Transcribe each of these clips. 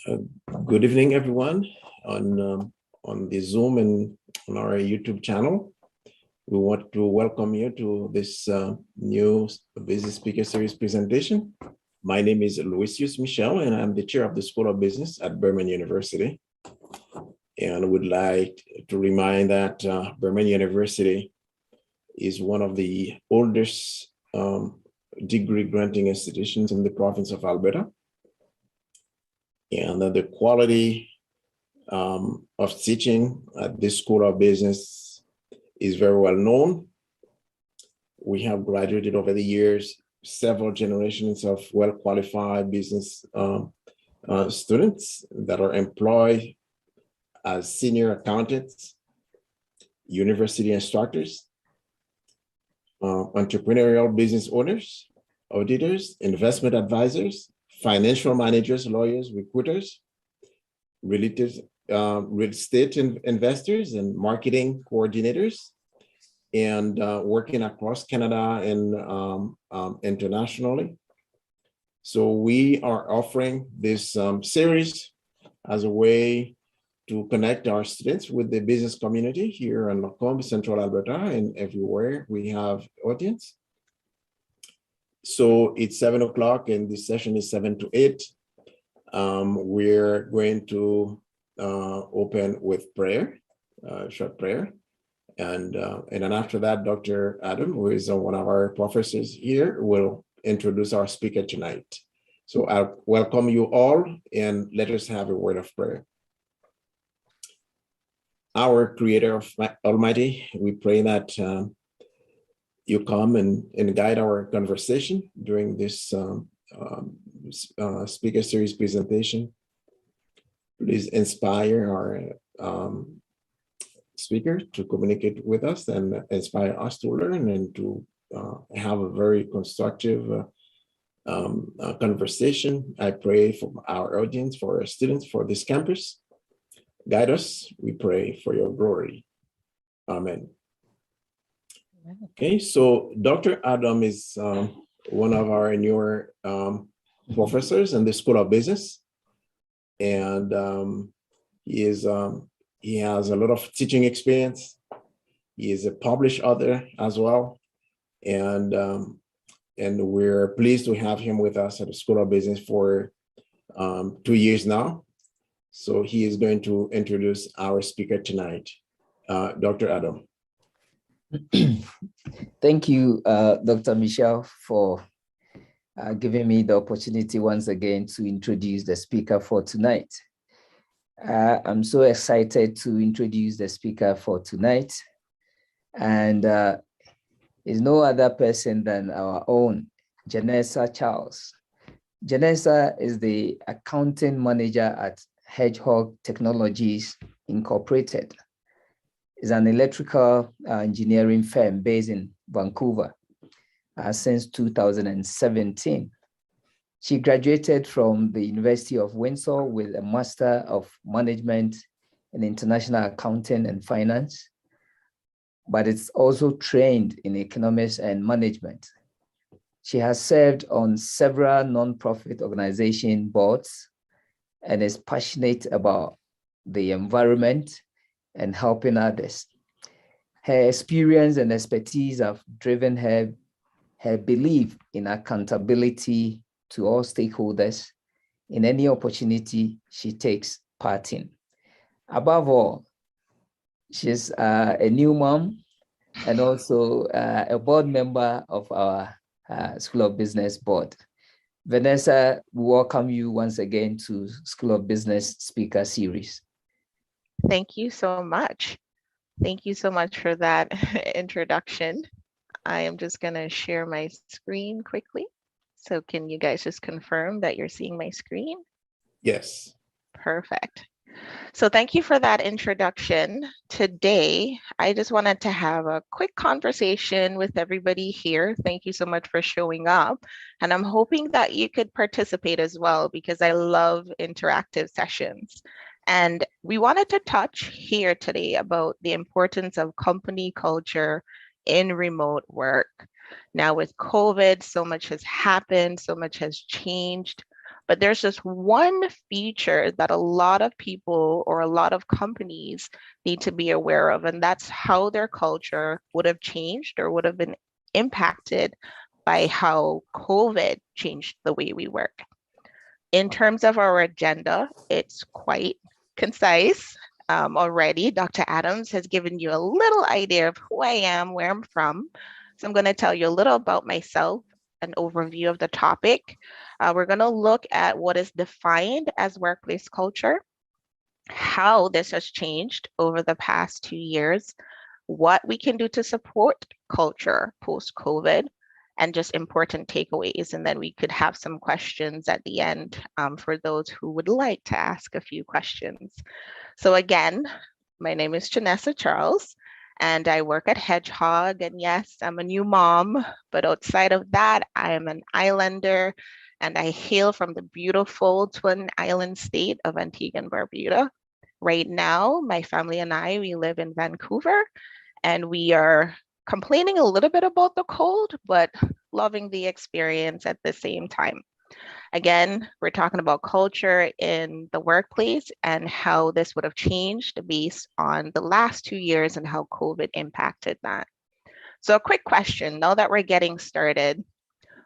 Uh, Good evening, everyone, on the Zoom and on our YouTube channel. We want to welcome you to this new Business Speaker Series presentation. My name is Luisius Michel, and I'm the chair of the School of Business at Birmingham University. And I would like to remind that Birmingham University is one of the oldest degree granting institutions in the province of Alberta. And the quality of teaching at this School of Business is very well known. We have graduated over the years several generations of well-qualified business students that are employed as senior accountants, university instructors, entrepreneurial business owners, auditors, investment advisors, financial managers, lawyers, recruiters, real estate investors, and marketing coordinators, and working across Canada and internationally. So we are offering this series as a way to connect our students with the business community here in Macomb, Central Alberta, and everywhere we have audience. So it's 7 o'clock and this session is 7 to 8. We're going to open with prayer, short prayer. And then after that, Dr. Adam, who is one of our professors here, will introduce our speaker tonight. So I welcome you all, and let us have a word of prayer. Our Creator of Almighty, we pray that you come and guide our conversation during this speaker series presentation. Please inspire our speaker to communicate with us and inspire us to learn and to have a very constructive conversation. I pray for our audience, for our students, for this campus. Guide us, we pray, for your glory. Amen. Okay, so Dr. Adam is one of our newer professors in the School of Business, and he has a lot of teaching experience. He is a published author as well, and we're pleased to have him with us at the School of Business for 2 years now. So he is going to introduce our speaker tonight, Dr. Adam. Thank you, Dr. Michel, for giving me the opportunity once again to introduce the speaker for tonight. I'm so excited to introduce the speaker for tonight, and is no other person than our own Jenesa Charles. Jenesa is the accounting manager at Hedgehog Technologies Incorporated. It's an electrical engineering firm based in Vancouver since 2017. She graduated from the University of Windsor with a Master of Management in International Accounting and Finance, but it's also trained in economics and management. She has served on several nonprofit organization boards and is passionate about the environment and helping others. Her experience and expertise have driven her belief in accountability to all stakeholders in any opportunity she takes part in. Above all, she's a new mom and also a board member of our School of Business board. Vanessa, we welcome you once again to School of Business Speaker Series. Thank you so much. Thank you so much for that introduction. I am just going to share my screen quickly. So can you guys just confirm that you're seeing my screen? Yes. Perfect. So thank you for that introduction. Today, I just wanted to have a quick conversation with everybody here. Thank you so much for showing up. And I'm hoping that you could participate as well, because I love interactive sessions. And we wanted to touch here today about the importance of company culture in remote work. Now with COVID, so much has happened, so much has changed. But there's just one feature that a lot of people or a lot of companies need to be aware of, and that's how their culture would have changed or would have been impacted by how COVID changed the way we work. In terms of our agenda, it's quite concise. Already, Dr. Adams has given you a little idea of who I am, where I'm from. So I'm going to tell you a little about myself, an overview of the topic. We're going to look at what is defined as workplace culture, how this has changed over the past 2 years, what we can do to support culture post-COVID, and just important takeaways. And then we could have some questions at the end for those who would like to ask a few questions. So again, my name is Jenesa Charles, and I work at Hedgehog. And yes, I'm a new mom, but outside of that, I am an islander, and I hail from the beautiful twin island state of Antigua and Barbuda. Right now, my family and I, we live in Vancouver, and we are complaining a little bit about the cold, but loving the experience at the same time. Again, we're talking about culture in the workplace and how this would have changed based on the last 2 years and how COVID impacted that. So a quick question, now that we're getting started,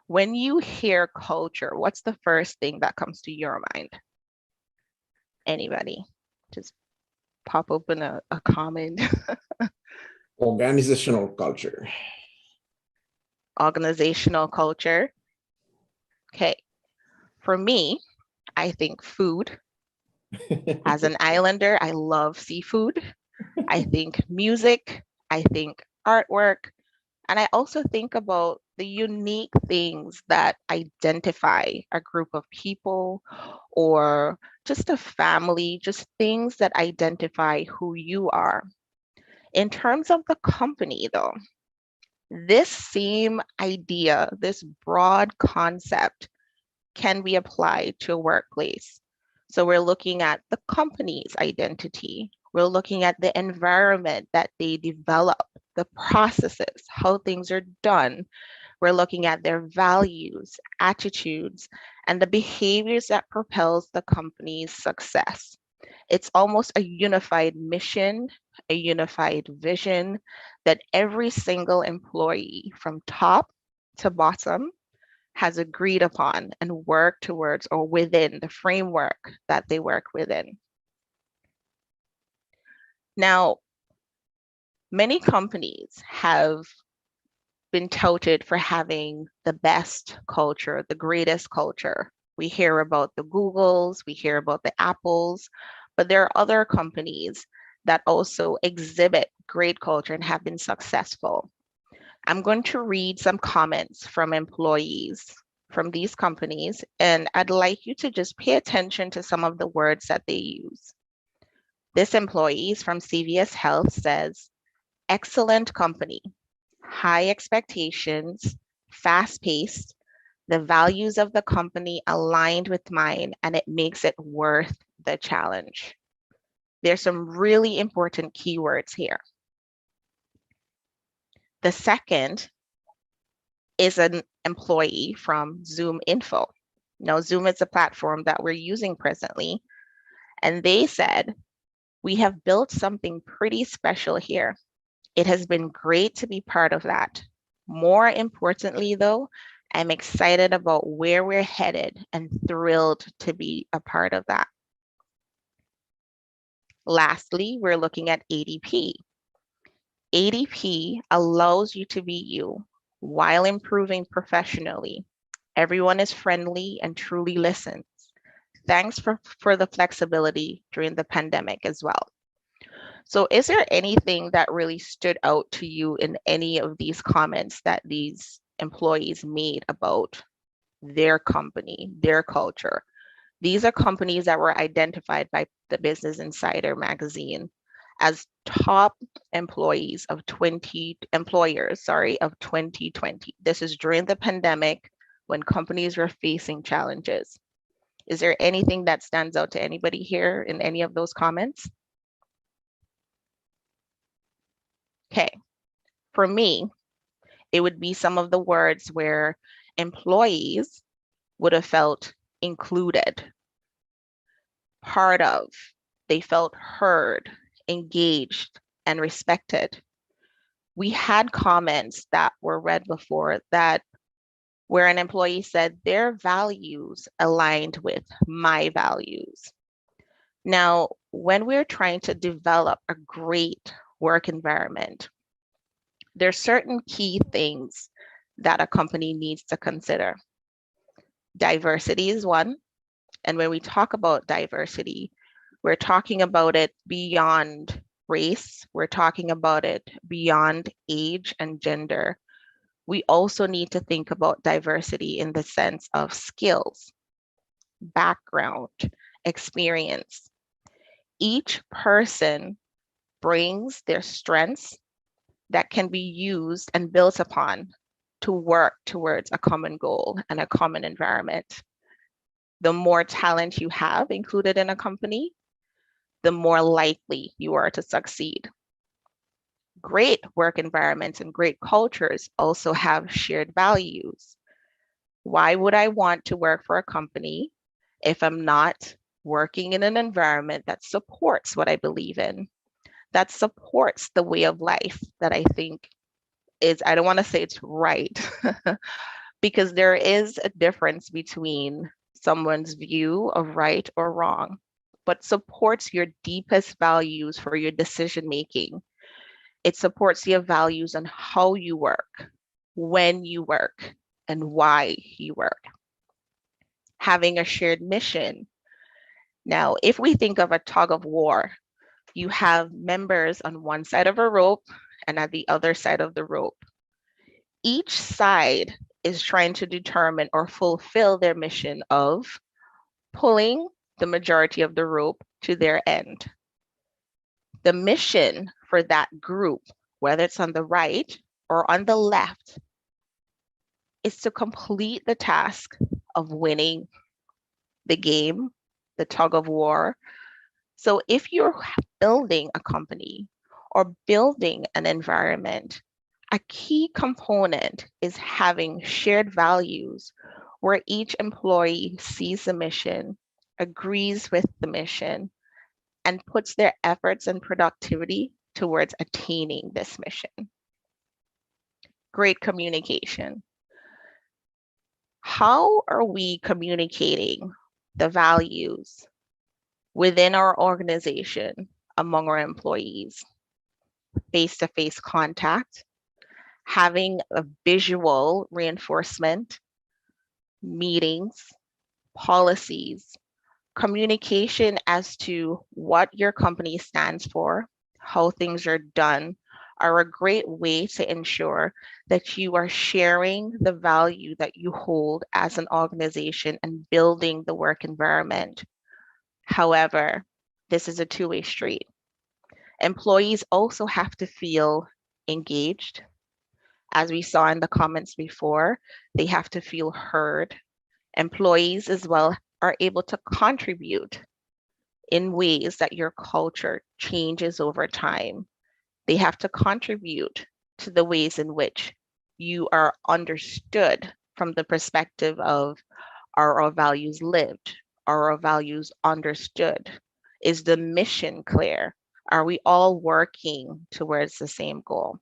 when you hear culture, what's the first thing that comes to your mind? Anybody? Just pop open a comment. Organizational culture. Organizational culture. Okay. For me, I think food. As an islander, I love seafood. I think music. I think artwork. And I also think about the unique things that identify a group of people or just a family, just things that identify who you are. In terms of the company, though, this same idea, this broad concept can be applied to a workplace. So we're looking at the company's identity. We're looking at the environment that they develop, the processes, how things are done. We're looking at their values, attitudes, and the behaviors that propels the company's success. It's almost a unified mission, a unified vision that every single employee from top to bottom has agreed upon and worked towards or within the framework that they work within. Now, many companies have been touted for having the best culture, the greatest culture. We hear about the Googles, we hear about the Apples, but there are other companies that also exhibit great culture and have been successful. I'm going to read some comments from employees from these companies, and I'd like you to just pay attention to some of the words that they use. This employee from CVS Health says, excellent company, high expectations, fast-paced, the values of the company aligned with mine, and it makes it worth the challenge. There's some really important keywords here. The second is an employee from Zoom Info. Now, Zoom is a platform that we're using presently, and they said, we have built something pretty special here. It has been great to be part of that. More importantly, though, I'm excited about where we're headed and thrilled to be a part of that. Lastly, we're looking at ADP. ADP allows you to be you while improving professionally. Everyone is friendly and truly listens. Thanks for the flexibility during the pandemic as well. So is there anything that really stood out to you in any of these comments that these employees made about their company, their culture? These are companies that were identified by the Business Insider magazine as top employers of 2020. This is during the pandemic when companies were facing challenges. Is there anything that stands out to anybody here in any of those comments? Okay, for me, it would be some of the words where employees would have felt included, part of. They felt heard, engaged, and respected. We had comments that were read before that where an employee said their values aligned with my values. Now, when we're trying to develop a great work environment, there's certain key things that a company needs to consider. Diversity is one. And when we talk about diversity, we're talking about it beyond race. We're talking about it beyond age and gender. We also need to think about diversity in the sense of skills, background, experience. Each person brings their strengths that can be used and built upon to work towards a common goal and a common environment. The more talent you have included in a company, the more likely you are to succeed. Great work environments and great cultures also have shared values. Why would I want to work for a company if I'm not working in an environment that supports what I believe in, that supports the way of life that I think is, I don't want to say it's right, because there is a difference between someone's view of right or wrong, but supports your deepest values for your decision making. It supports your values on how you work, when you work, and why you work. Having a shared mission. Now, if we think of a tug of war, you have members on one side of a rope and at the other side of the rope. Each side is trying to determine or fulfill their mission of pulling the majority of the rope to their end. The mission for that group, whether it's on the right or on the left, is to complete the task of winning the game, the tug of war. So if you're building a company or building an environment, a key component is having shared values where each employee sees the mission, agrees with the mission, and puts their efforts and productivity towards attaining this mission. Great communication. How are we communicating the values within our organization among our employees? Face-to-face contact, having a visual reinforcement, meetings, policies, communication as to what your company stands for, how things are done, are a great way to ensure that you are sharing the value that you hold as an organization and building the work environment. However, this is a two-way street. Employees also have to feel engaged. As we saw in the comments before, they have to feel heard. Employees as well are able to contribute in ways that your culture changes over time. They have to contribute to the ways in which you are understood from the perspective of, are our values lived? Are our values understood? Is the mission clear? Are we all working towards the same goal?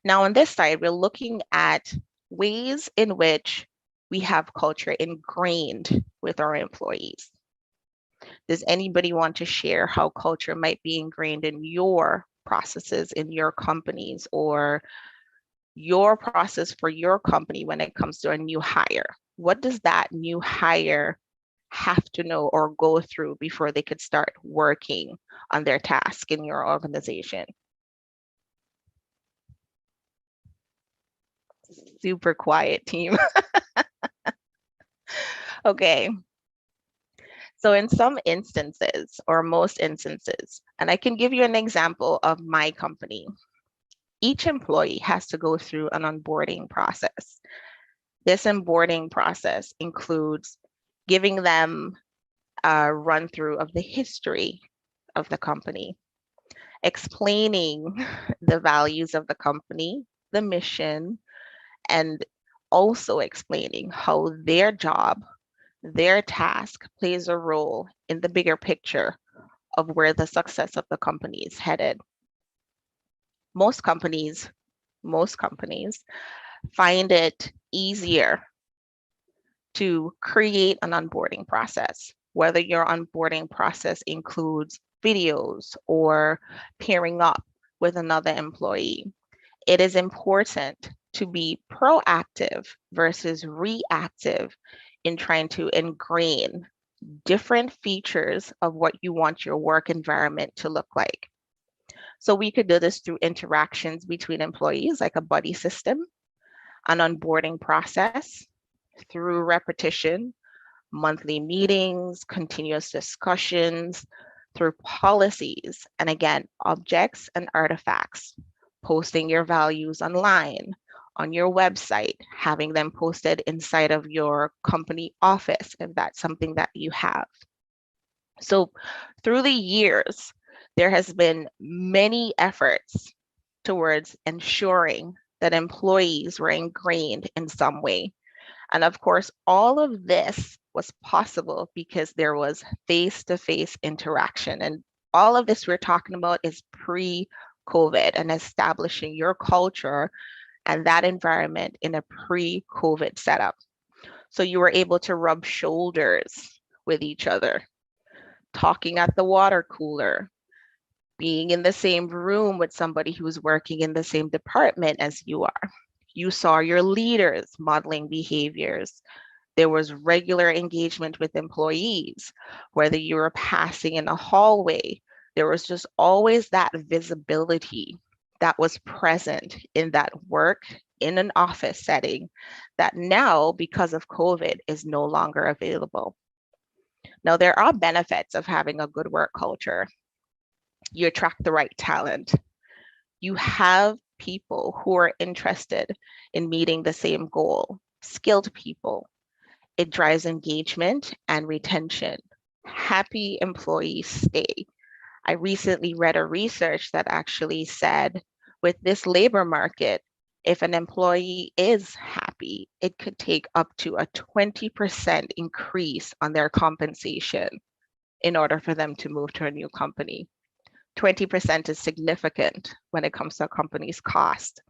Now on this side, we're looking at ways in which we have culture ingrained with our employees. Does anybody want to share how culture might be ingrained in your processes in your companies, or your process for your company when it comes to a new hire? What does that new hire have to know or go through before they could start working on their task in your organization? Super quiet team. Okay. So in some instances, or most instances, and I can give you an example of my company, each employee has to go through an onboarding process. This onboarding process includes giving them a run through of the history of the company, explaining the values of the company, the mission, and also explaining how their job, their task plays a role in the bigger picture of where the success of the company is headed. Most companies find it easier to create an onboarding process, whether your onboarding process includes videos or pairing up with another employee. It is important to be proactive versus reactive in trying to ingrain different features of what you want your work environment to look like. So we could do this through interactions between employees, like a buddy system, an onboarding process, through repetition, monthly meetings, continuous discussions, through policies, and again, objects and artifacts, posting your values online, on your website, having them posted inside of your company office, if that's something that you have. So through the years, there has been many efforts towards ensuring that employees were ingrained in some way. And of course, all of this was possible because there was face-to-face interaction. And all of this we're talking about is pre-COVID and establishing your culture and that environment in a pre-COVID setup. So you were able to rub shoulders with each other, talking at the water cooler, being in the same room with somebody who's working in the same department as you are. You saw your leaders modeling behaviors. There was regular engagement with employees, whether you were passing in a hallway, there was just always that visibility that was present in that work in an office setting that now, because of COVID, is no longer available. Now, there are benefits of having a good work culture. You attract the right talent. You have people who are interested in meeting the same goal, skilled people. It drives engagement and retention. Happy employees stay. I recently read a research that actually said with this labor market, if an employee is happy, it could take up to a 20% increase on their compensation in order for them to move to a new company. 20% is significant when it comes to a company's cost.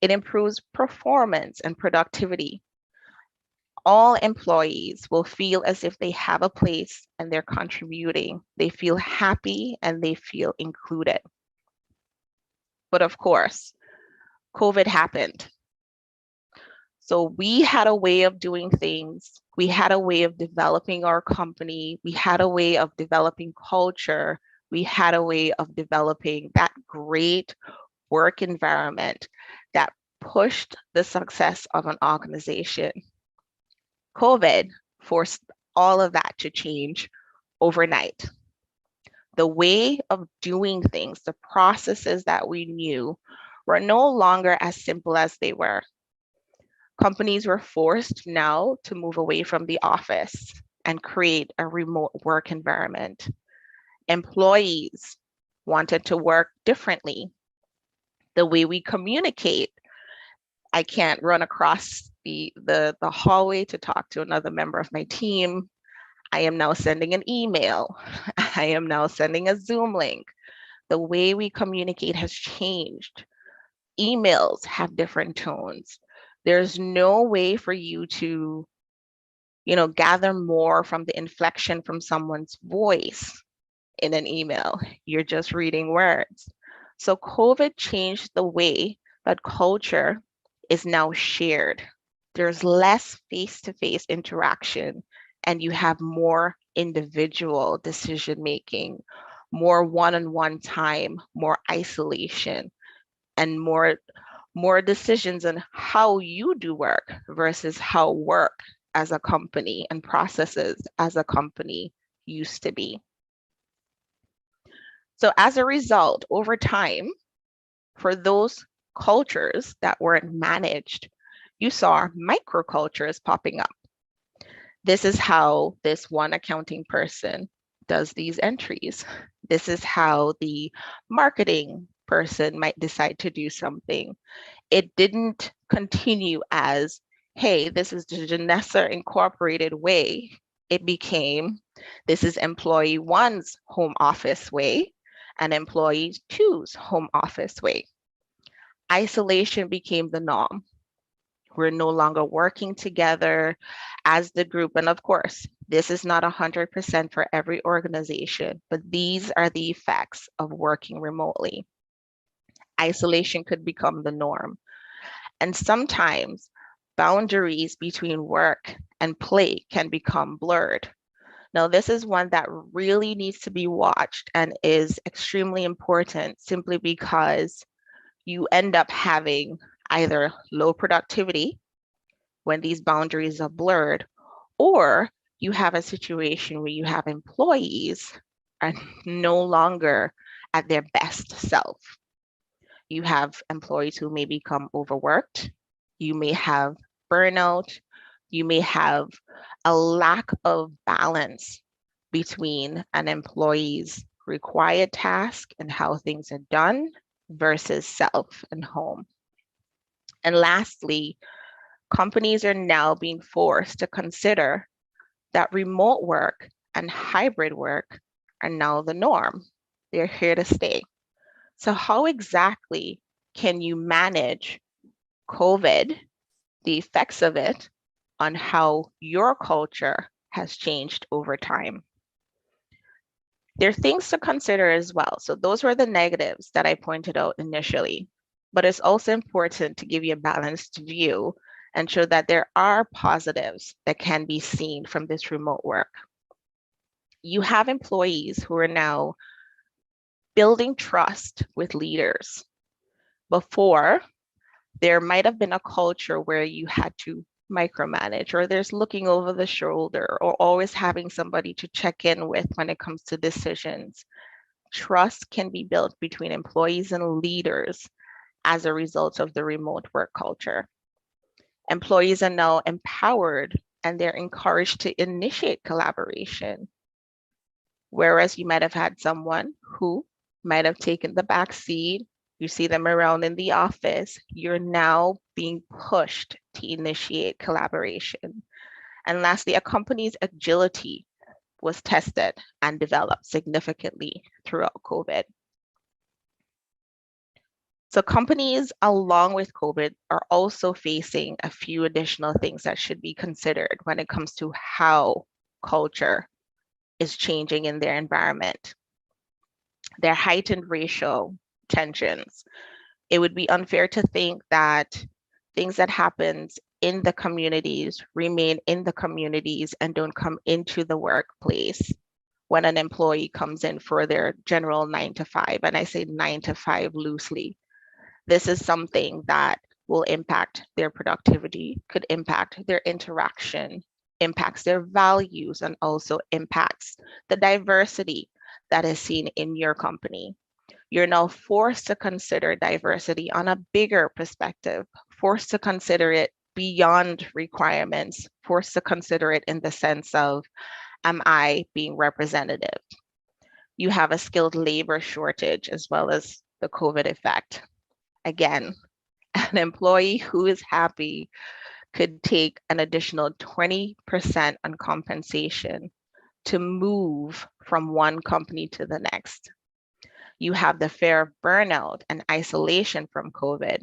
It improves performance and productivity. All employees will feel as if they have a place and they're contributing. They feel happy and they feel included. But of course, COVID happened. So we had a way of doing things. We had a way of developing our company. We had a way of developing culture. We had a way of developing that great work environment that pushed the success of an organization. COVID forced all of that to change overnight. The way of doing things, the processes that we knew were no longer as simple as they were. Companies were forced now to move away from the office and create a remote work environment. Employees wanted to work differently. The way we communicate, I can't run across the hallway to talk to another member of my team. I am now sending an email. I am now sending a Zoom link. The way we communicate has changed. Emails have different tones. There's no way for you to, gather more from the inflection from someone's voice in an email. You're just reading words. So COVID changed the way that culture is now shared. There's less face-to-face interaction and you have more individual decision-making, more one-on-one time, more isolation, and more decisions on how you do work versus how work as a company and processes as a company used to be. So as a result, over time, for those cultures that weren't managed, you saw microcultures popping up. This is how this one accounting person does these entries. This is how the marketing person might decide to do something. It didn't continue as hey, this is the Jenesa Incorporated way, it became, this is employee one's home office way and employee two's home office way. Isolation became the norm. We're no longer working together as the group. And of course, this is not 100% for every organization, but these are the effects of working remotely. Isolation could become the norm. And sometimes boundaries between work and play can become blurred. Now, this is one that really needs to be watched and is extremely important simply because you end up having either low productivity when these boundaries are blurred, or you have a situation where you have employees are no longer at their best self. You have employees who may become overworked. You may have burnout. You may have a lack of balance between an employee's required task and how things are done versus self and home. And lastly, companies are now being forced to consider that remote work and hybrid work are now the norm. They're here to stay. So how exactly can you manage COVID, the effects of it, on how your culture has changed over time? There are things to consider as well. So those were the negatives that I pointed out initially, but it's also important to give you a balanced view and show that there are positives that can be seen from this remote work. You have employees who are now building trust with leaders. Before, there might have been a culture where you had to micromanage, or there's looking over the shoulder, or always having somebody to check in with when it comes to decisions. Trust can be built between employees and leaders as a result of the remote work culture. Employees are now empowered and they're encouraged to initiate collaboration. Whereas you might have had someone who might have taken the back seat, you see them around in the office, you're now being pushed to initiate collaboration. And lastly, a company's agility was tested and developed significantly throughout COVID. So companies, along with COVID, are also facing a few additional things that should be considered when it comes to how culture is changing in their environment. Their heightened racial tensions. It would be unfair to think that things that happens in the communities remain in the communities and don't come into the workplace when an employee comes in for their general 9 to 5. And I say 9 to 5 loosely. This is something that will impact their productivity, could impact their interaction, impacts their values, and also impacts the diversity that is seen in your company. You're now forced to consider diversity on a bigger perspective, forced to consider it beyond requirements, forced to consider it in the sense of, am I being representative? You have a skilled labor shortage as well as the COVID effect. Again, an employee who is happy could take an additional 20% on compensation to move from one company to the next. You have the fear of burnout and isolation from COVID,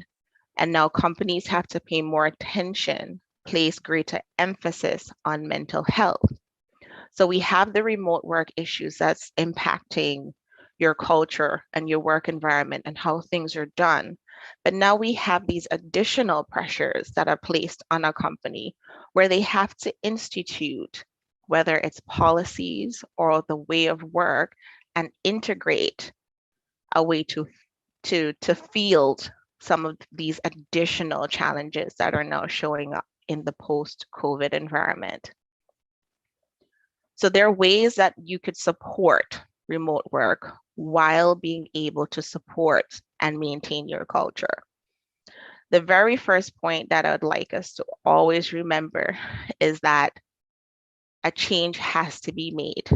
and now companies have to pay more attention, place greater emphasis on mental health. So we have the remote work issues that's impacting your culture and your work environment and how things are done. But now we have these additional pressures that are placed on a company where they have to institute, whether it's policies or the way of work, and integrate a way to field some of these additional challenges that are now showing up in the post-COVID environment. So there are ways that you could support remote work while being able to support and maintain your culture. The very first point that I would like us to always remember is that a change has to be made.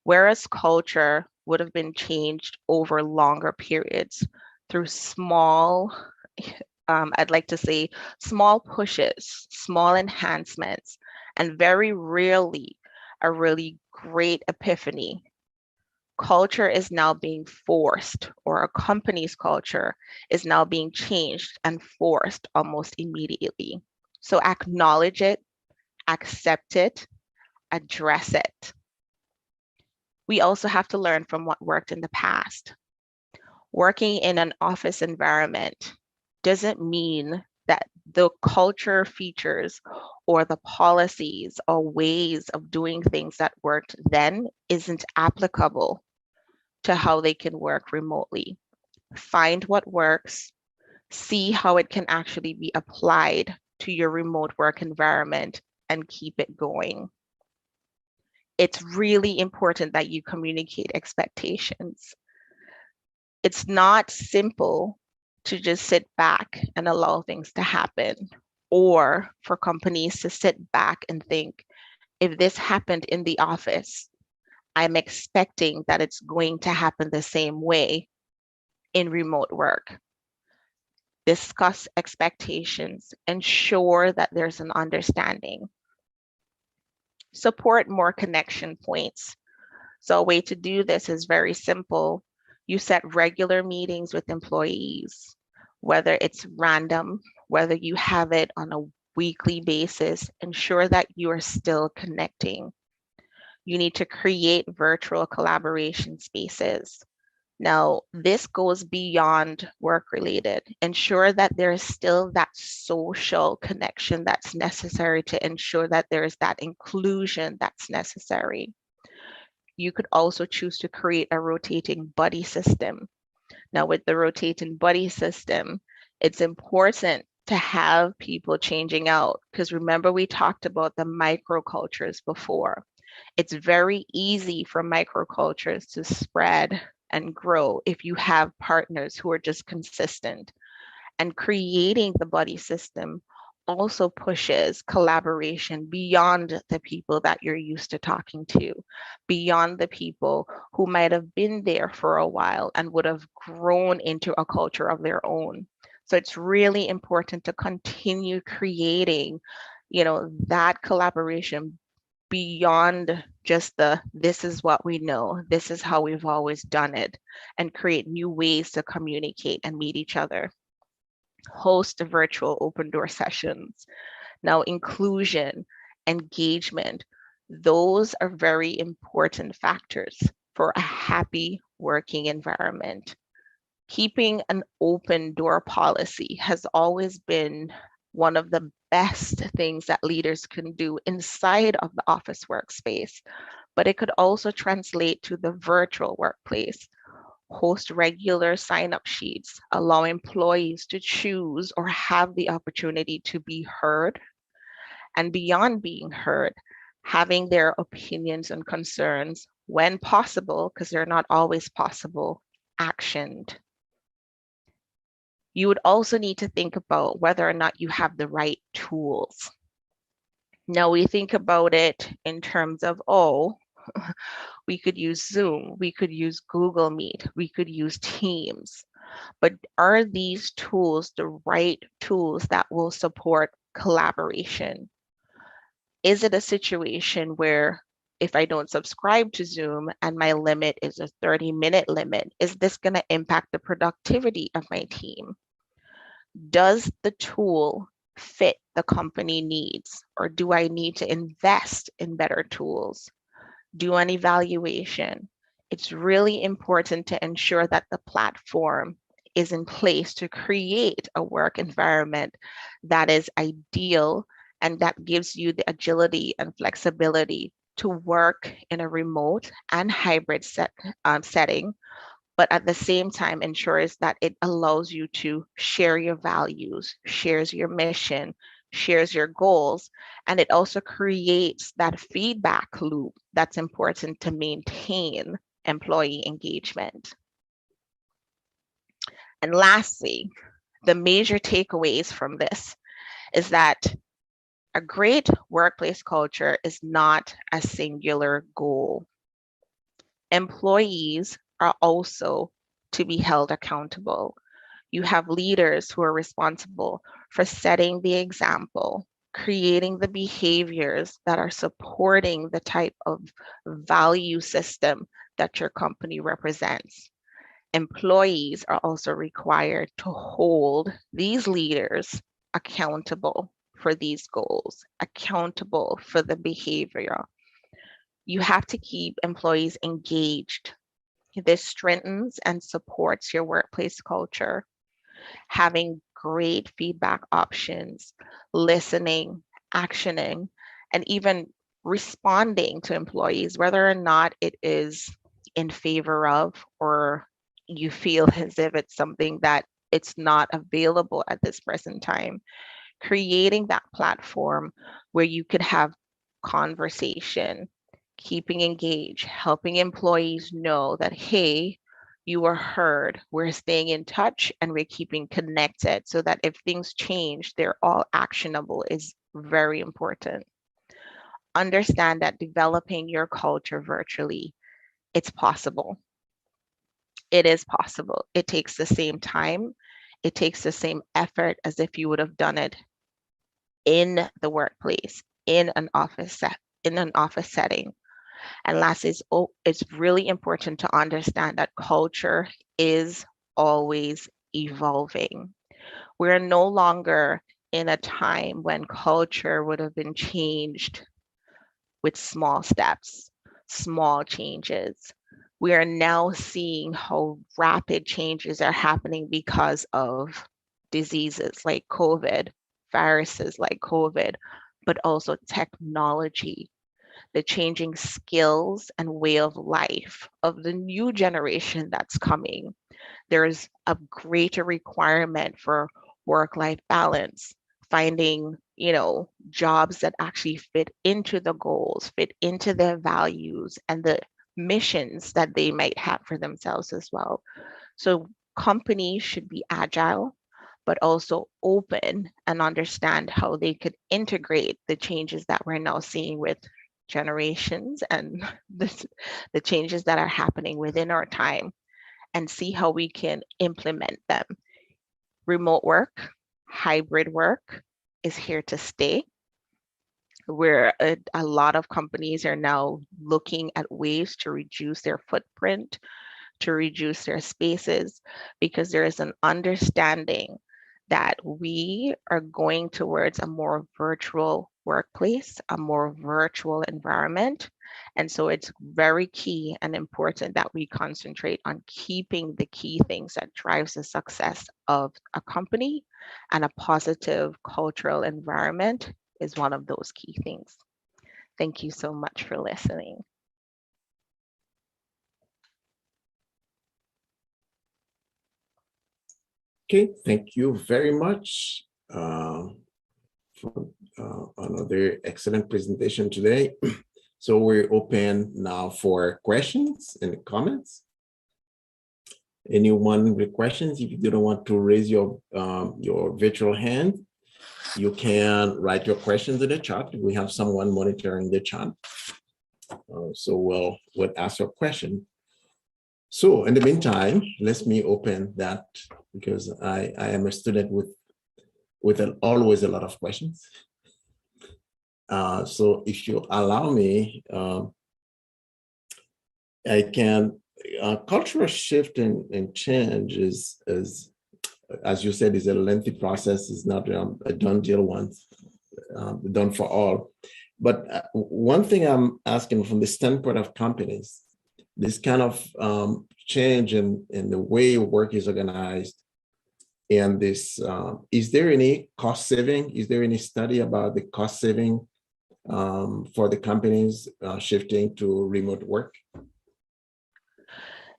Whereas culture would have been changed over longer periods through small I'd like to say small pushes, small enhancements, and very rarely a really great epiphany. Culture is now being forced, or a company's culture is now being changed and forced almost immediately. So acknowledge it, accept it, address it. We also have to learn from what worked in the past. Working in an office environment doesn't mean that the culture features or the policies or ways of doing things that worked then isn't applicable to how they can work remotely. Find what works, see how it can actually be applied to your remote work environment, and keep it going. It's really important that you communicate expectations. It's not simple to just sit back and allow things to happen, or for companies to sit back and think, if this happened in the office, I'm expecting that it's going to happen the same way in remote work. Discuss expectations, ensure that there's an understanding. Support more connection points. So a way to do this is very simple. You set regular meetings with employees, whether it's random, whether you have it on a weekly basis, ensure that you are still connecting. You need to create virtual collaboration spaces. Now, this goes beyond work related. Ensure that there is still that social connection that's necessary to ensure that there is that inclusion that's necessary. You could also choose to create a rotating buddy system. Now, with the rotating buddy system, it's important to have people changing out, because remember we talked about the microcultures before. It's very easy for microcultures to spread and grow if you have partners who are just consistent. And creating the buddy system also pushes collaboration beyond the people that you're used to talking to, beyond the people who might have been there for a while and would have grown into a culture of their own. So it's really important to continue creating, that collaboration beyond just this is what we know, this is how we've always done it, and create new ways to communicate and meet each other. Host virtual open door sessions. Now, inclusion, engagement, those are very important factors for a happy working environment. Keeping an open door policy has always been one of the best things that leaders can do inside of the office workspace, but it could also translate to the virtual workplace. Host regular sign-up sheets, allow employees to choose or have the opportunity to be heard, and beyond being heard, having their opinions and concerns, when possible, because they're not always possible, actioned. You would also need to think about whether or not you have the right tools. Now we think about it in terms of, we could use Zoom, we could use Google Meet, we could use Teams, but are these tools the right tools that will support collaboration? Is it a situation where if I don't subscribe to Zoom and my limit is a 30-minute limit, is this going to impact the productivity of my team? Does the tool fit the company needs, or do I need to invest in better tools? Do an evaluation. It's really important to ensure that the platform is in place to create a work environment that is ideal and that gives you the agility and flexibility to work in a remote and hybrid setting, but at the same time ensures that it allows you to share your values, shares your mission, shares your goals, and it also creates that feedback loop that's important to maintain employee engagement. And lastly, the major takeaways from this is that a great workplace culture is not a singular goal. Employees are also to be held accountable. You have leaders who are responsible for setting the example, creating the behaviors that are supporting the type of value system that your company represents. Employees are also required to hold these leaders accountable for these goals, accountable for the behavior. You have to keep employees engaged. This strengthens and supports your workplace culture. Having great feedback options, listening, actioning, and even responding to employees, whether or not it is in favor of or you feel as if it's something that it's not available at this present time. Creating that platform where you could have conversation, keeping engaged, helping employees know that, hey, you are heard, we're staying in touch, and we're keeping connected so that if things change, they're all actionable is very important. Understand that developing your culture virtually, it's possible. It is possible. It takes the same time. It takes the same effort as if you would have done it in the workplace, in an office setting. And last is, it's really important to understand that culture is always evolving. We're no longer in a time when culture would have been changed with small steps, small changes. We are now seeing how rapid changes are happening because of diseases like COVID, viruses like COVID, but also technology, the changing skills and way of life of the new generation that's coming. There's a greater requirement for work-life balance, finding, jobs that actually fit into the goals, fit into their values and the missions that they might have for themselves as well. So companies should be agile, but also open and understand how they could integrate the changes that we're now seeing with generations and the changes that are happening within our time and see how we can implement them. Remote work, hybrid work is here to stay. Where a lot of companies are now looking at ways to reduce their footprint, to reduce their spaces, because there is an understanding that we are going towards a more virtual workplace, a more virtual environment. And so it's very key and important that we concentrate on keeping the key things that drives the success of a company, and a positive cultural environment is one of those key things. Thank you so much for listening. Okay, thank you very much for another excellent presentation today. So we're open now for questions and comments. Anyone with questions? If you don't want to raise your virtual hand, you can write your questions in the chat. We have someone monitoring the chat. So we'll ask your question. So in the meantime, let me open that, because I am a student with always a lot of questions. So if you allow me, I can, cultural shift and change is, as you said, is a lengthy process. It's not a done deal once, done for all. But one thing I'm asking from the standpoint of companies, this kind of change in the way work is organized, and this, is there any cost saving? Is there any study about the cost saving for the companies shifting to remote work?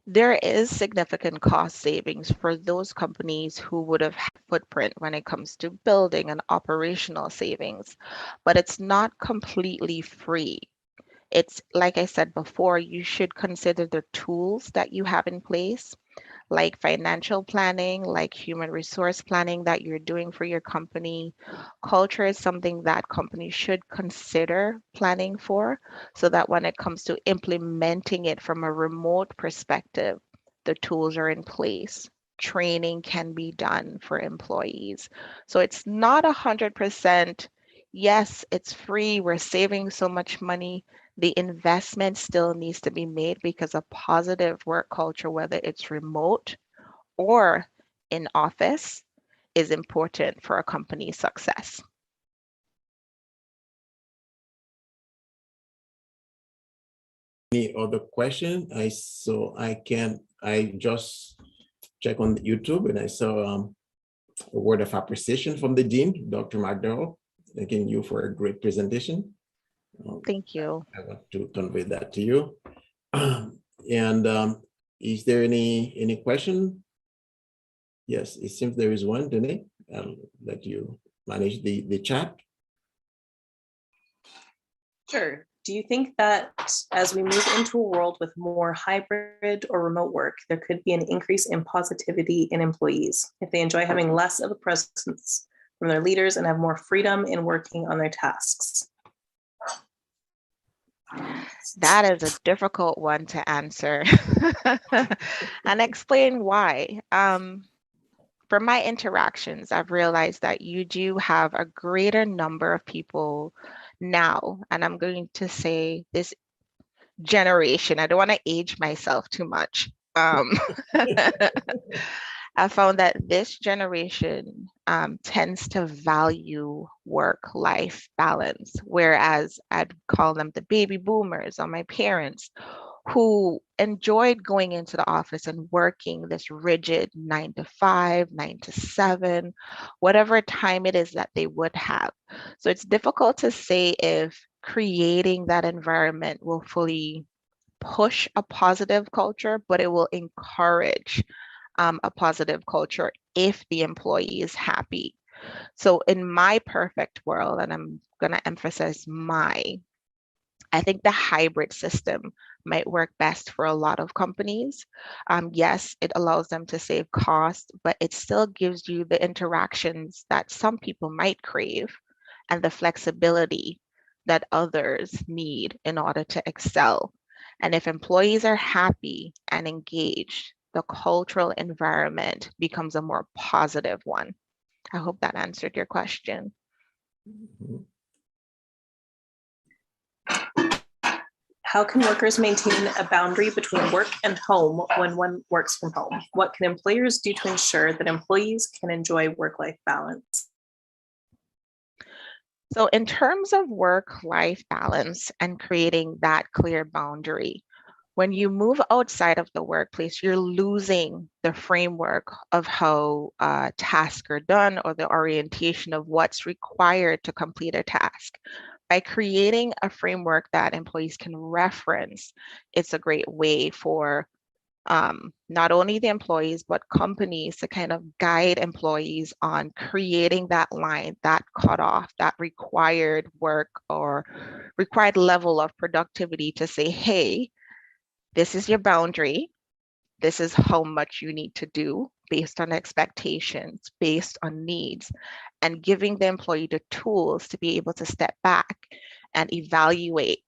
There is significant cost savings for those companies who would have had footprint when it comes to building and operational savings, but it's not completely free. It's like I said before, you should consider the tools that you have in place, like financial planning, like human resource planning that you're doing for your company. Culture is something that companies should consider planning for, so that when it comes to implementing it from a remote perspective, the tools are in place. training can be done for employees. So it's not 100%, yes, it's free, we're saving so much money. The investment still needs to be made because a positive work culture, whether it's remote or in office, is important for a company's success. Any other question? I just check on YouTube and I saw a word of appreciation from the Dean, Dr. McDowell, thanking you for a great presentation. Thank you. I want to convey that to you. And is there any question? Yes, it seems there is one, Dene. I'll let you manage the chat. Sure. Do you think that as we move into a world with more hybrid or remote work, there could be an increase in positivity in employees if they enjoy having less of a presence from their leaders and have more freedom in working on their tasks? That is a difficult one to answer and explain why. From my interactions, I've realized that you do have a greater number of people now, and I'm going to say this generation, I don't want to age myself too much. I found that this generation tends to value work-life balance, whereas I'd call them the baby boomers or my parents who enjoyed going into the office and working this rigid 9 to 5, 9 to 7, whatever time it is that they would have. So it's difficult to say if creating that environment will fully push a positive culture, but it will encourage a positive culture if the employee is happy. So in my perfect world, and I'm going to emphasize I think the hybrid system might work best for a lot of companies. Yes, it allows them to save cost, but it still gives you the interactions that some people might crave and the flexibility that others need in order to excel. And if employees are happy and engaged, the cultural environment becomes a more positive one. I hope that answered your question. How can workers maintain a boundary between work and home when one works from home? What can employers do to ensure that employees can enjoy work-life balance? So in terms of work-life balance and creating that clear boundary, when you move outside of the workplace, you're losing the framework of how tasks are done or the orientation of what's required to complete a task. By creating a framework that employees can reference, it's a great way for not only the employees, but companies to kind of guide employees on creating that line, that cutoff, that required work or required level of productivity to say, hey, this is your boundary. This is how much you need to do based on expectations, based on needs, and giving the employee the tools to be able to step back and evaluate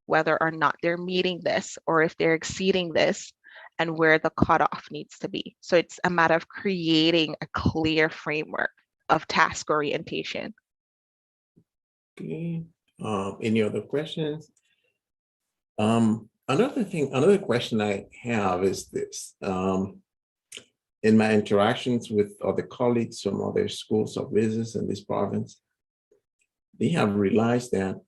whether or not they're meeting this or if they're exceeding this and where the cutoff needs to be. So it's a matter of creating a clear framework of task orientation. Okay. Any other questions? Another question I have is this. In my interactions with other colleagues from other schools of business in this province, they have realized that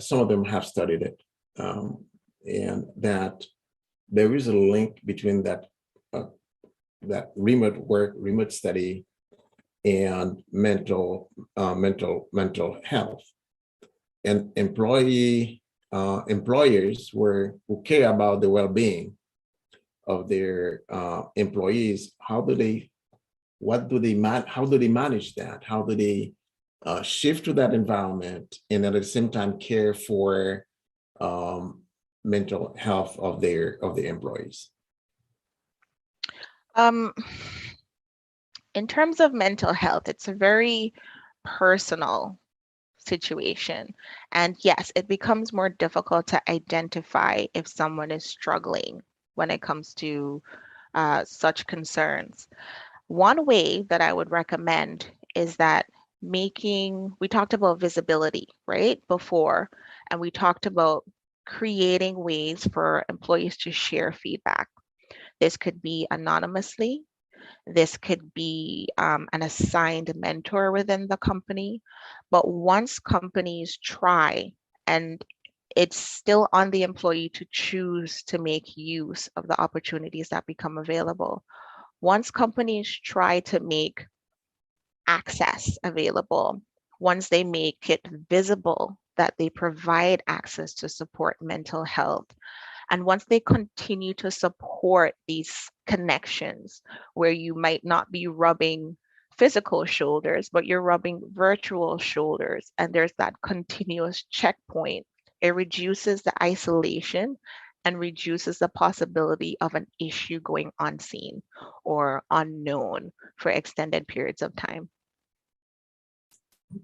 some of them have studied it, and that there is a link between that remote work, remote study, and mental health. And employers who care about the well-being of their employees, how do they manage that? How do they shift to that environment and at the same time care for mental health of their employees? In terms of mental health, it's a very personal situation. And yes, it becomes more difficult to identify if someone is struggling when it comes to such concerns. One way that I would recommend is that we talked about visibility, right, before, and we talked about creating ways for employees to share feedback. This could be anonymously. This could be an assigned mentor within the company. But once companies try, and it's still on the employee to choose to make use of the opportunities that become available. Once companies try to make access available, once they make it visible that they provide access to support mental health, and once they continue to support these connections where you might not be rubbing physical shoulders, but you're rubbing virtual shoulders, and there's that continuous checkpoint, it reduces the isolation and reduces the possibility of an issue going unseen or unknown for extended periods of time.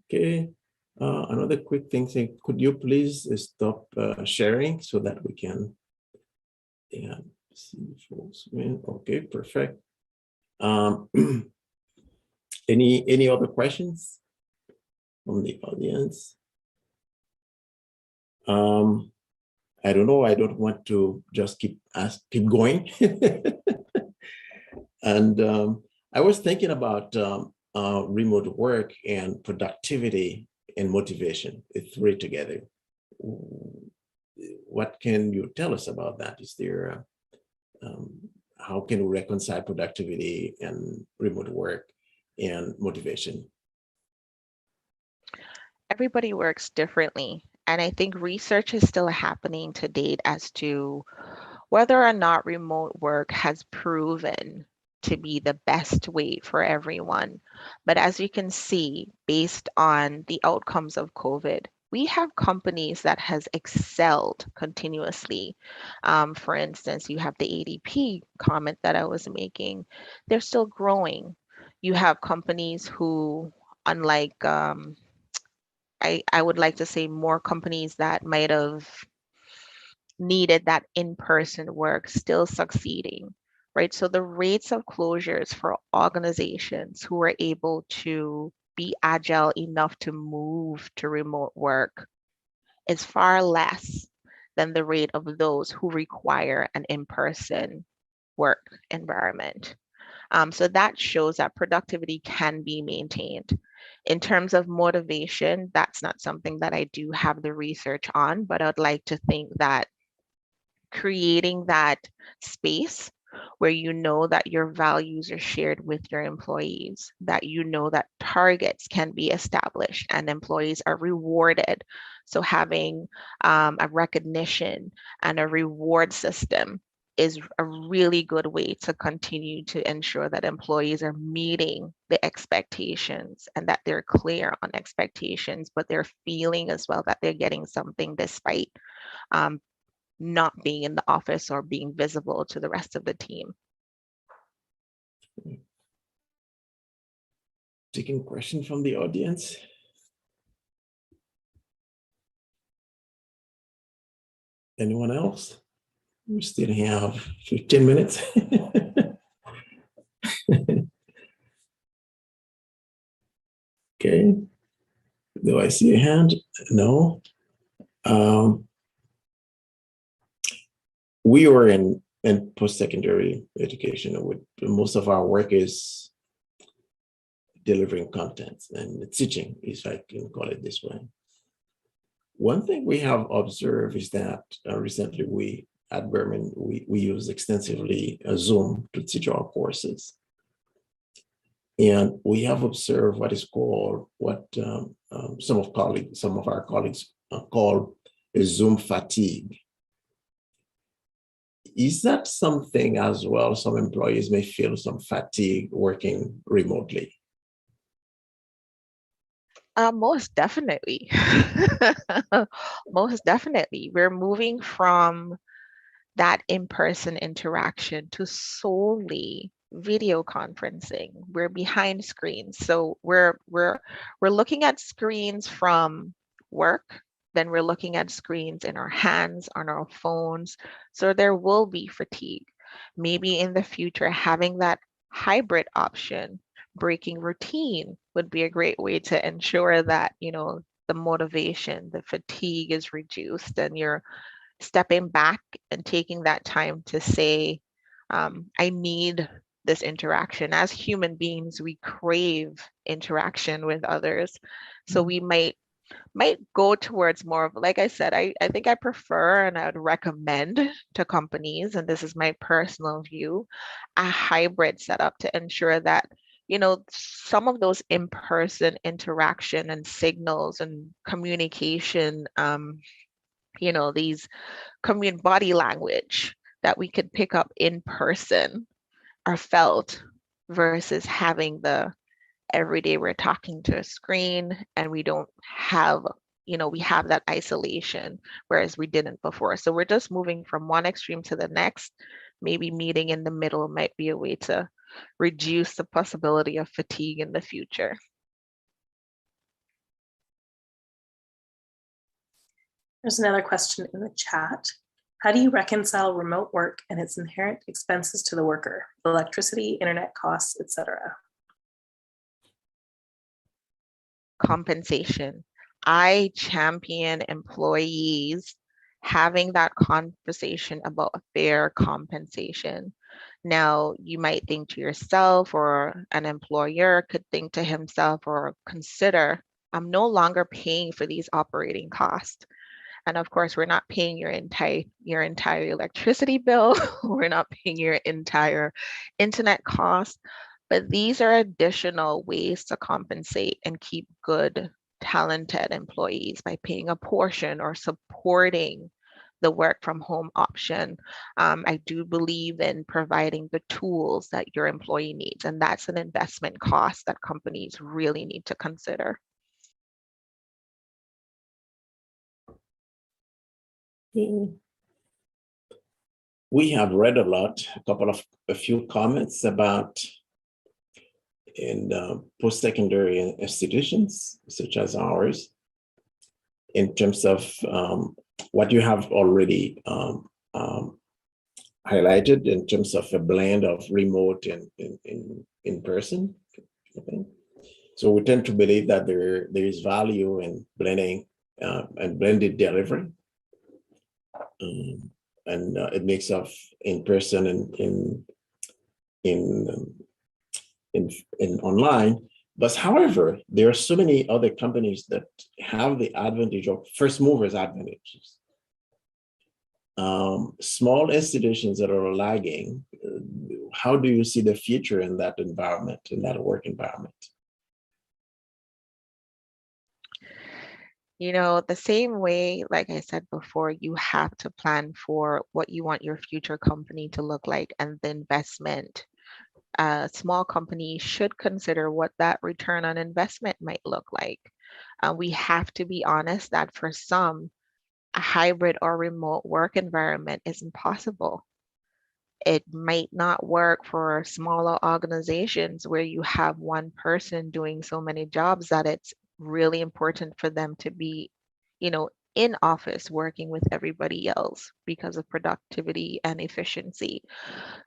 Okay. Another quick thing, could you please stop sharing so that we can see full screen? Okay, perfect. Any other questions from the audience? I don't know. I don't want to just keep going. And I was thinking about remote work and productivity and motivation, the three together. What can you tell us about that? Is there, how can we reconcile productivity and remote work and motivation? Everybody works differently. And I think research is still happening to date as to whether or not remote work has proven to be the best way for everyone. But as you can see, based on the outcomes of COVID, we have companies that has excelled continuously. For instance, you have the ADP comment that I was making. They're still growing. You have companies who, unlike I would like to say more companies that might have needed that in-person work still succeeding, right? So the rates of closures for organizations who are able to be agile enough to move to remote work is far less than the rate of those who require an in-person work environment. So that shows that productivity can be maintained. In terms of motivation, that's not something that I do have the research on, but I'd like to think that creating that space where you know that your values are shared with your employees, that you know that targets can be established and employees are rewarded. So having a recognition and a reward system is a really good way to continue to ensure that employees are meeting the expectations and that they're clear on expectations, but they're feeling as well that they're getting something despite not being in the office or being visible to the rest of the team. Taking questions from the audience. Anyone else? We still have 15 minutes. Okay. Do I see a hand? No. We are in post-secondary education. Most of our work is delivering content and teaching, if I can call it this way. One thing we have observed is that recently we at Berman, we use extensively Zoom to teach our courses. And we have observed what is called, what some of our colleagues call a Zoom fatigue. Is that something as well? Some employees may feel some fatigue working remotely. Most definitely. Most definitely. We're moving from that in-person interaction to solely video conferencing. We're behind screens. So we're looking at screens from work, then we're looking at screens in our hands, on our phones. So there will be fatigue. Maybe in the future, having that hybrid option, breaking routine would be a great way to ensure that, the motivation, the fatigue is reduced, and you're stepping back and taking that time to say, I need this interaction. As human beings, we crave interaction with others. So we might go towards more of, like I said, I think I prefer and I would recommend to companies, and this is my personal view, a hybrid setup to ensure that, some of those in-person interaction and signals and communication, these body language that we could pick up in person are felt versus having the every day we're talking to a screen and we don't have, we have that isolation, whereas we didn't before. So we're just moving from one extreme to the next. Maybe meeting in the middle might be a way to reduce the possibility of fatigue in the future. There's another question in the chat. How do you reconcile remote work and its inherent expenses to the worker, electricity, internet costs, etc.? Compensation. I champion employees having that conversation about fair compensation. Now, you might think to yourself, or an employer could think to himself or consider, I'm no longer paying for these operating costs. And of course, we're not paying your entire electricity bill. We're not paying your entire internet cost. But these are additional ways to compensate and keep good, talented employees by paying a portion or supporting the work from home option. I do believe in providing the tools that your employee needs, and that's an investment cost that companies really need to consider. We have read a lot, a few comments about in post-secondary institutions such as ours, in terms of what you have already highlighted in terms of a blend of remote and in person. Okay. So we tend to believe that there is value in blending and blended delivery. And a mix of in-person and in online. But however, there are so many other companies that have the advantage of first movers advantages. Small institutions that are lagging, how do you see the future in that environment, in that work environment? The same way, like I said before, you have to plan for what you want your future company to look like and the investment. A small company should consider what that return on investment might look like. We have to be honest that for some, a hybrid or remote work environment is impossible. It might not work for smaller organizations where you have one person doing so many jobs that it's really important for them to be, in office working with everybody else because of productivity and efficiency.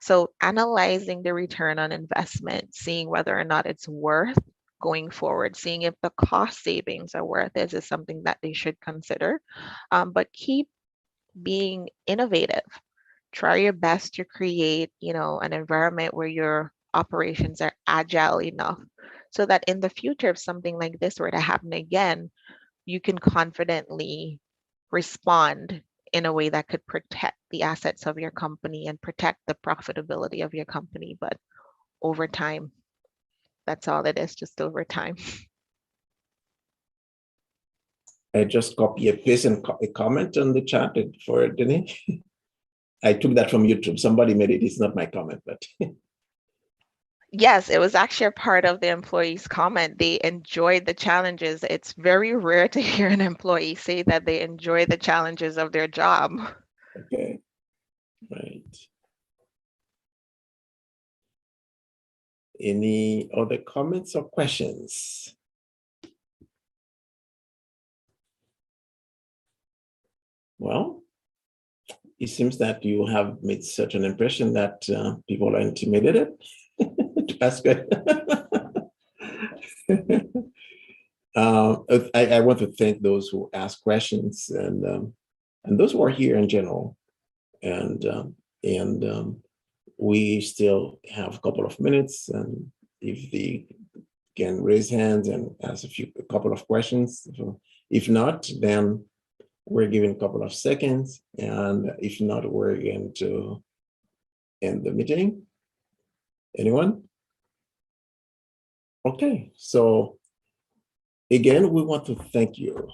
So analyzing the return on investment, seeing whether or not it's worth going forward, seeing if the cost savings are worth it is something that they should consider. But keep being innovative. Try your best to create, an environment where your operations are agile enough so that in the future, if something like this were to happen again, you can confidently respond in a way that could protect the assets of your company and protect the profitability of your company. But over time, that's all it is, just over time. I just copy and paste a comment on the chat for Denise. I took that from YouTube. Somebody made it. It's not my comment, but. Yes, it was actually a part of the employee's comment. They enjoyed the challenges. It's very rare to hear an employee say that they enjoy the challenges of their job. Okay, right. Any other comments or questions? Well, it seems that you have made such an impression that people are intimidated to ask it. I want to thank those who ask questions and those who are here in general. And we still have a couple of minutes, and if they can raise hands and ask a couple of questions. If not, then we're giving a couple of seconds, and if not, we're going to end the meeting. Anyone? Okay, so again, we want to thank you,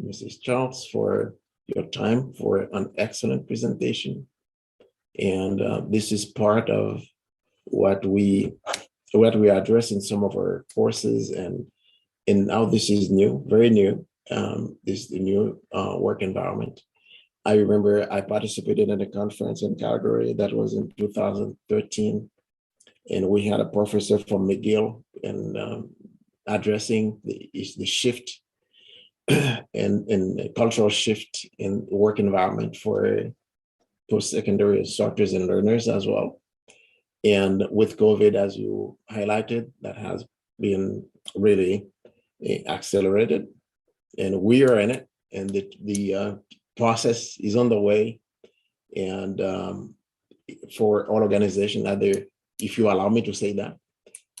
Mrs. Charles, for your time, for an excellent presentation. And this is part of what we address in some of our courses, and now this is new, very new. This is the new work environment. I remember I participated in a conference in Calgary that was in 2013, and we had a professor from McGill and addressing the shift and the cultural shift in work environment for post-secondary instructors and learners as well. And with COVID, as you highlighted, that has been really accelerated, and we are in it, and the process is on the way. And for all organizations, either, if you allow me to say that,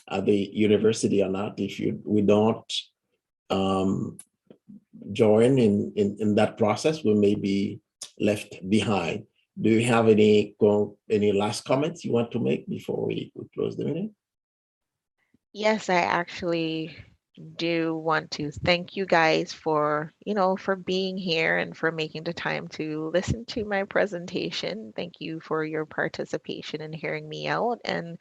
at the university or not, if we don't join in that process, we may be left behind. Do you have any last comments you want to make before we close the meeting? Yes, I actually do want to thank you guys for, for being here and for making the time to listen to my presentation. Thank you for your participation and hearing me out. And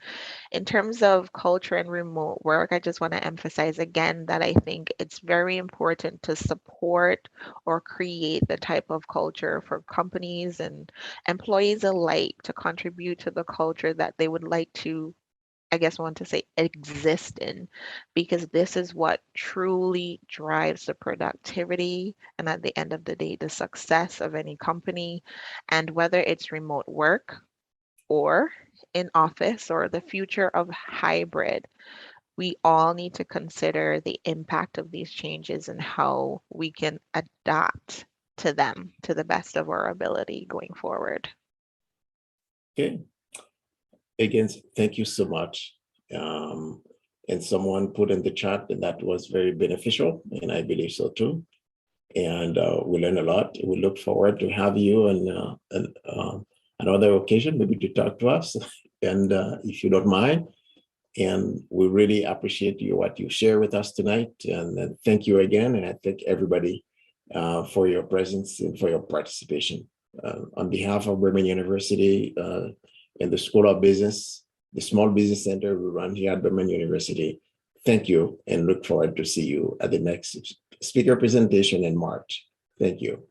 in terms of culture and remote work, I just want to emphasize again that I think it's very important to support or create the type of culture for companies and employees alike to contribute to the culture that they would like to, I guess I want to say, exist in, because this is what truly drives the productivity and at the end of the day, the success of any company. And whether it's remote work or in office or the future of hybrid, we all need to consider the impact of these changes and how we can adapt to them to the best of our ability going forward. Okay. Again, thank you so much. And someone put in the chat that was very beneficial, and I believe so too. And we learned a lot. We look forward to have you on another occasion, maybe to talk to us, and if you don't mind. And we really appreciate what you share with us tonight. And thank you again. And I thank everybody for your presence and for your participation. On behalf of Bremen University and the School of Business, the Small Business Center we run here at Bremen University, thank you, and look forward to see you at the next speaker presentation in March. Thank you.